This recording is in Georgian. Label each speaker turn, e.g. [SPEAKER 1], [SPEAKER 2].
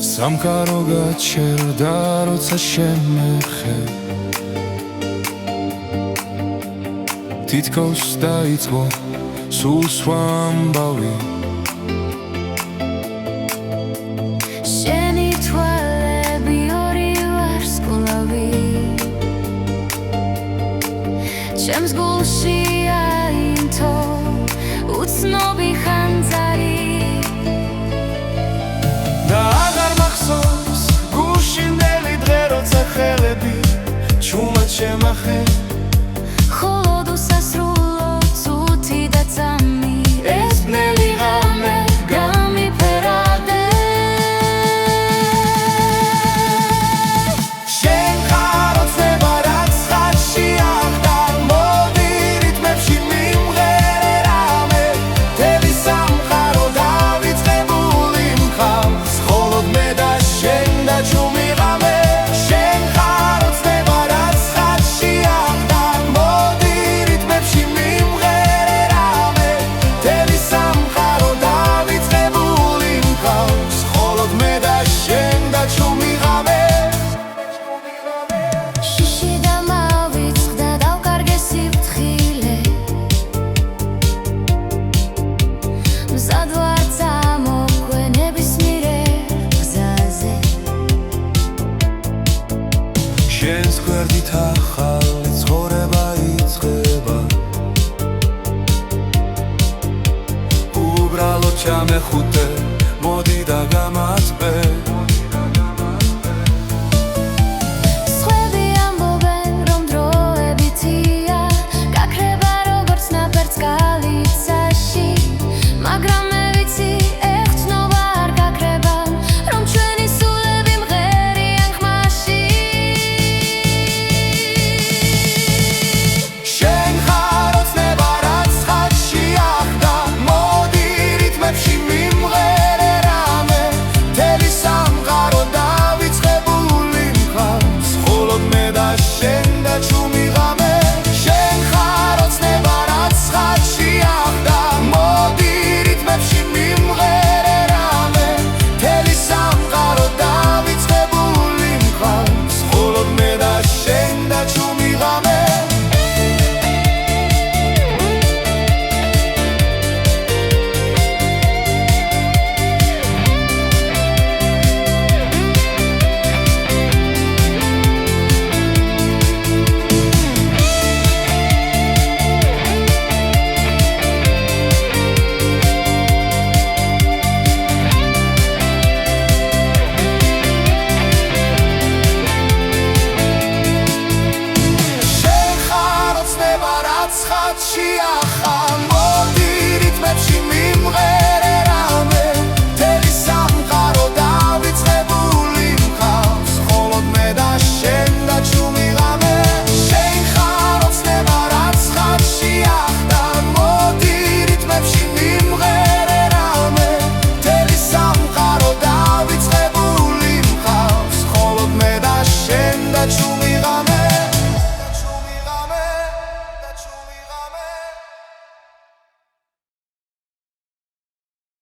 [SPEAKER 1] სამყარო გაჩერდა როცა შემეხე თითქოს დაიწყო სულ სხვა ამბავი
[SPEAKER 2] შენი თვალები ორი ვარსკვლავი ჩემს გულში აინთო უცნობი ხანძარი
[SPEAKER 1] და აღარ მახსოვს გუშინდელი დღე როცა ხელები ჩუმად შემახე
[SPEAKER 2] ხოლო უსასრულო წუთი და წამი ეს ბნელი ღამე გამიფერადე
[SPEAKER 1] შენ ხარ ოცნება რაც ხარში აღდა მოდი რიტმებში მიმღერე რამე მთელი სამყარო დავიწყებული მყავს მხოლოდ მე და შენ და ჩუმი ღამე შენ ხარ ოცნება რაც ხარში აღდა მოდი რიტმებში მიმღერე რამე მთელი სამყარო დავიწყებული მყავს მხოლოდ მე და შენ და ჩუმი ღამე
[SPEAKER 2] შიში და მავიწყდა დავკარგე სიფრთხილე მზად ვარ წამოყვე ნებისმიერ გზაზე
[SPEAKER 1] შენს გვერდით ახალი ცხოვრება იწყება უბრალოდ ჩამეხუტე